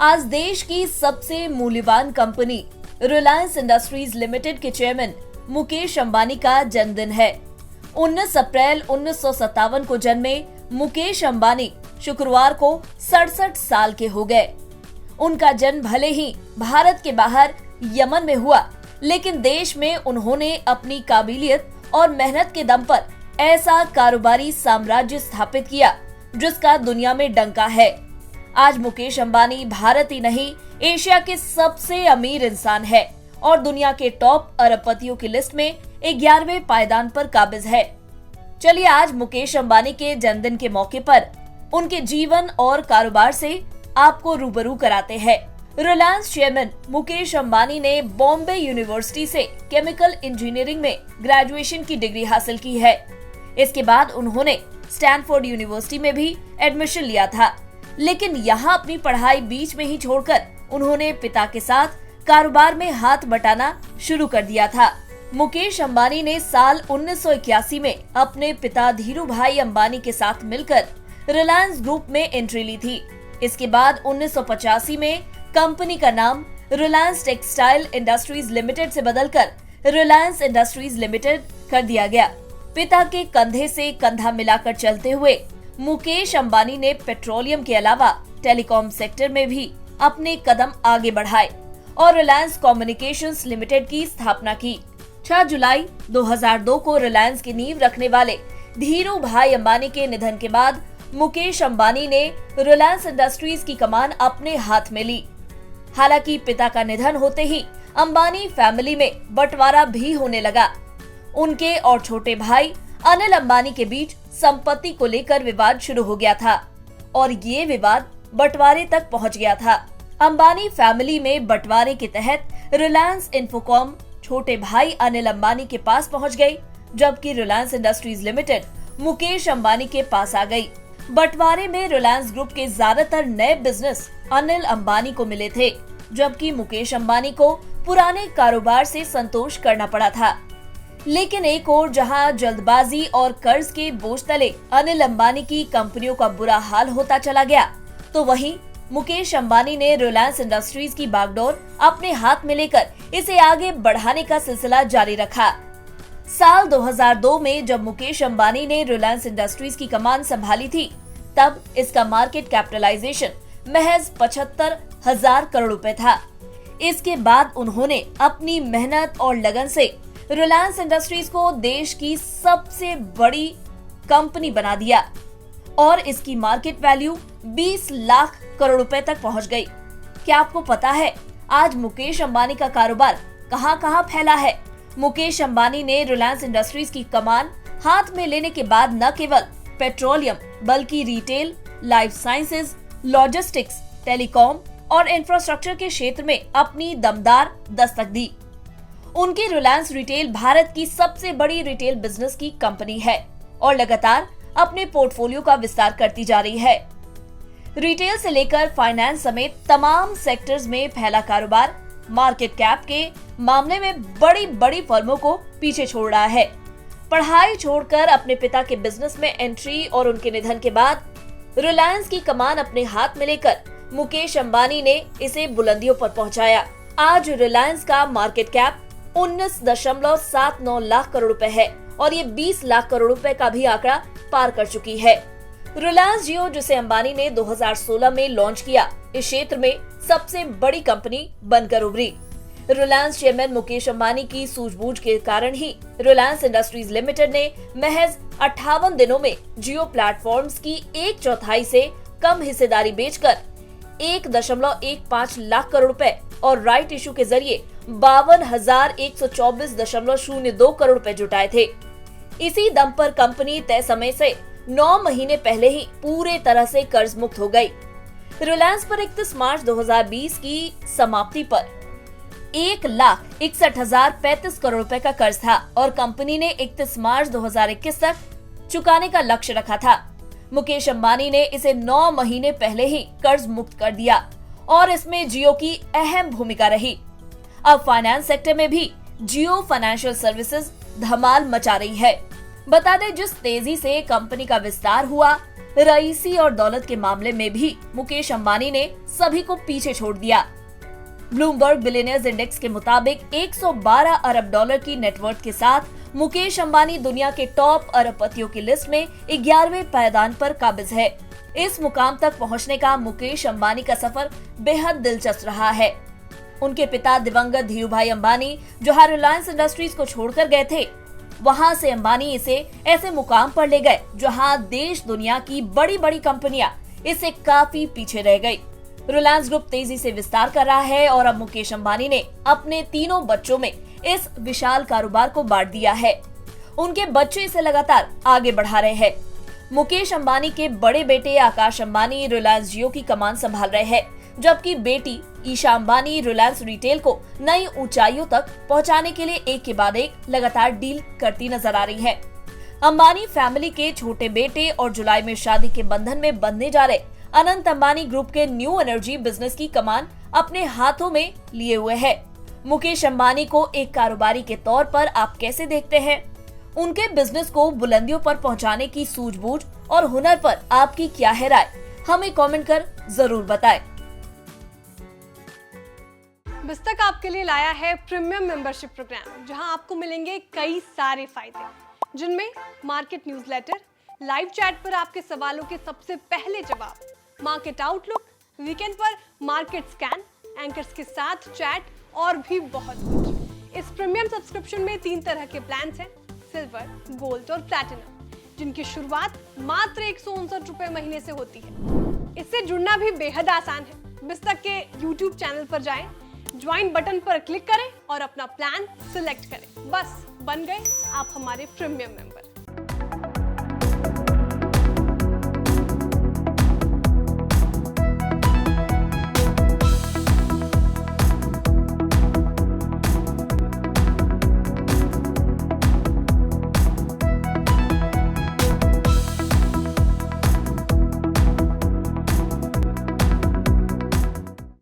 आज देश की सबसे मूल्यवान कंपनी रिलायंस इंडस्ट्रीज लिमिटेड के चेयरमैन मुकेश अंबानी का जन्मदिन है। 19 अप्रैल 1957 को जन्मे मुकेश अंबानी शुक्रवार को 67 साल के हो गए। उनका जन्म भले ही भारत के बाहर यमन में हुआ, लेकिन देश में उन्होंने अपनी काबिलियत और मेहनत के दम पर ऐसा कारोबारी साम्राज्य स्थापित किया जिसका दुनिया में डंका है। आज मुकेश अंबानी भारत ही नहीं, एशिया के सबसे अमीर इंसान है और दुनिया के टॉप अरबपतियों की लिस्ट में 11वें पायदान पर काबिज है। चलिए आज मुकेश अंबानी के जन्मदिन के मौके पर उनके जीवन और कारोबार से आपको रूबरू कराते हैं। रिलायंस चेयरमैन मुकेश अंबानी ने बॉम्बे यूनिवर्सिटी से केमिकल इंजीनियरिंग में ग्रेजुएशन की डिग्री हासिल की है। इसके बाद उन्होंने स्टैनफोर्ड यूनिवर्सिटी में भी एडमिशन लिया था, लेकिन यहाँ अपनी पढ़ाई बीच में ही छोड़कर उन्होंने पिता के साथ कारोबार में हाथ बटाना शुरू कर दिया था। मुकेश अंबानी ने साल 1981 में अपने पिता धीरू भाई अंबानी के साथ मिलकर रिलायंस ग्रुप में एंट्री ली थी। इसके बाद 1985 में कंपनी का नाम रिलायंस टेक्सटाइल इंडस्ट्रीज लिमिटेड से बदलकर रिलायंस इंडस्ट्रीज लिमिटेड कर दिया गया। पिता के कंधे से कंधा मिलाकर चलते हुए मुकेश अंबानी ने पेट्रोलियम के अलावा टेलीकॉम सेक्टर में भी अपने कदम आगे बढ़ाए और रिलायंस कम्युनिकेशंस लिमिटेड की स्थापना की। 6 जुलाई 2002 को रिलायंस की नींव रखने वाले धीरू भाई अंबानी के निधन के बाद मुकेश अंबानी ने रिलायंस इंडस्ट्रीज की कमान अपने हाथ में ली। हालांकि पिता का निधन होते ही अंबानी फैमिली में बंटवारा भी होने लगा। उनके और छोटे भाई अनिल अंबानी के बीच संपत्ति को लेकर विवाद शुरू हो गया था और ये विवाद बंटवारे तक पहुंच गया था। अंबानी फैमिली में बंटवारे के तहत रिलायंस इंफोकॉम छोटे भाई अनिल अंबानी के पास पहुंच गई, जबकि रिलायंस इंडस्ट्रीज लिमिटेड मुकेश अंबानी के पास आ गई। बंटवारे में रिलायंस ग्रुप के ज्यादातर नए बिजनेस अनिल अंबानी को मिले थे, जबकि मुकेश अंबानी को पुराने कारोबार से संतोष करना पड़ा था। लेकिन एक ओर जहां जल्दबाजी और कर्ज के बोझ तले अनिल अंबानी की कंपनियों का बुरा हाल होता चला गया, तो वहीं मुकेश अंबानी ने रिलायंस इंडस्ट्रीज की बागडोर अपने हाथ में लेकर इसे आगे बढ़ाने का सिलसिला जारी रखा। साल 2002 में जब मुकेश अंबानी ने रिलायंस इंडस्ट्रीज की कमान संभाली थी, तब इसका मार्केट कैपिटलाइजेशन महज 75,000 करोड़ रुपए था। इसके बाद उन्होंने अपनी मेहनत और लगन से रिलायंस इंडस्ट्रीज को देश की सबसे बड़ी कंपनी बना दिया और इसकी मार्केट वैल्यू 20 लाख करोड़ रुपए तक पहुंच गई। क्या आपको पता है आज मुकेश अंबानी का कारोबार कहां-कहां फैला है? मुकेश अंबानी ने रिलायंस इंडस्ट्रीज की कमान हाथ में लेने के बाद न केवल पेट्रोलियम बल्कि retail, life sciences, logistics, telecom और इंफ्रास्ट्रक्चर के क्षेत्र में अपनी दमदार दस्तक दी। उनकी रिलायंस रिटेल भारत की सबसे बड़ी रिटेल बिजनेस की कंपनी है और लगातार अपने पोर्टफोलियो का विस्तार करती जा रही है। रिटेल से लेकर फाइनेंस समेत तमाम सेक्टर्स में फैला कारोबार मार्केट कैप के मामले में बड़ी बड़ी फर्मों को पीछे छोड़ रहा है। पढ़ाई छोड़कर अपने पिता के बिजनेस में एंट्री और उनके निधन के बाद रिलायंस की कमान अपने हाथ में लेकर मुकेश अंबानी ने इसे बुलंदियों पर पहुंचाया। आज रिलायंस का मार्केट कैप 19.79 लाख करोड़ रुपए है और ये 20 लाख करोड़ रुपए का भी आंकड़ा पार कर चुकी है। रिलायंस जियो, जिसे अंबानी ने 2016 में लॉन्च किया, इस क्षेत्र में सबसे बड़ी कंपनी बनकर उभरी। रिलायंस चेयरमैन मुकेश अंबानी की सूझबूझ के कारण ही रिलायंस इंडस्ट्रीज लिमिटेड ने महज 58 दिनों में जियो प्लेटफॉर्म्स की 1/4 से कम हिस्सेदारी बेचकर 1.15 लाख करोड़ रुपए और राइट इशू के जरिए 52,124.02 करोड़ रुपए जुटाए थे। इसी दम पर कंपनी तय समय से 9 महीने पहले ही पूरे तरह से कर्ज मुक्त हो गई। रिलायंस पर 31 मार्च 2020 की समाप्ति पर 1,61,035 करोड़ रुपए का कर्ज था और कंपनी ने 31 मार्च 2021 तक चुकाने का लक्ष्य रखा था। मुकेश अंबानी ने इसे 9 महीने पहले ही कर्ज मुक्त कर दिया और इसमें जियो की अहम भूमिका रही। अब फाइनेंस सेक्टर में भी जियो फाइनेंशियल सर्विसेज धमाल मचा रही है। बता दें, जिस तेजी से कंपनी का विस्तार हुआ, रईसी और दौलत के मामले में भी मुकेश अंबानी ने सभी को पीछे छोड़ दिया। ब्लूमबर्ग बिलियनियर्स इंडेक्स के मुताबिक 112 अरब डॉलर की नेटवर्थ के साथ मुकेश अंबानी दुनिया के टॉप अरबपतियों की लिस्ट में 11वें पायदान पर काबिज है। इस मुकाम तक पहुंचने का मुकेश अंबानी का सफर बेहद दिलचस्प रहा है। उनके पिता दिवंगत धीरूभाई अंबानी जहां रिलायंस इंडस्ट्रीज को छोड़कर गए थे, वहां से अंबानी इसे ऐसे मुकाम पर ले गए जहां देश दुनिया की बड़ी बड़ी कंपनियां इससे काफी पीछे रह गई। रिलायंस ग्रुप तेजी से विस्तार कर रहा है और अब मुकेश अंबानी ने अपने तीनों बच्चों में इस विशाल कारोबार को बांट दिया है। उनके बच्चे इसे लगातार आगे बढ़ा रहे हैं। मुकेश अंबानी के बड़े बेटे आकाश अंबानी रिलायंस जियो की कमान संभाल रहे हैं, जबकि बेटी ईशा अंबानी रिलायंस रिटेल को नई ऊंचाइयों तक पहुंचाने के लिए एक के बाद एक लगातार डील करती नजर आ रही है। अंबानी फैमिली के छोटे बेटे और जुलाई में शादी के बंधन में बंधने जा रहे अनंत अंबानी ग्रुप के न्यू एनर्जी बिजनेस की कमान अपने हाथों में लिए हुए है। मुकेश अंबानी को एक कारोबारी के तौर पर आप कैसे देखते हैं? उनके बिजनेस को बुलंदियों पर पहुंचाने की सूझबूझ और हुनर पर आपकी क्या है राय? हमें कमेंट कर जरूर बताएं। बिस्तक आपके लिए लाया है प्रीमियम मेंबरशिप प्रोग्राम, जहां आपको मिलेंगे कई सारे फायदे, जिनमें मार्केट न्यूज़लेटर, लाइव चैट पर आपके सवालों के सबसे पहले जवाब, मार्केट आउटलुक, वीकेंड पर मार्केट स्कैन, एंकर्स के साथ चैट और भी बहुत कुछ। इस प्रीमियम सब्सक्रिप्शन में 3 तरह के प्लान हैं, सिल्वर, गोल्ड और प्लैटिनम, जिनकी शुरुआत मात्र 159 रुपए महीने से होती है। इससे जुड़ना भी बेहद आसान है। बिस्तक के YouTube चैनल पर जाएं, ज्वाइन बटन पर क्लिक करें और अपना प्लान सिलेक्ट करें। बस बन गए आप हमारे प्रीमियम मेंबर।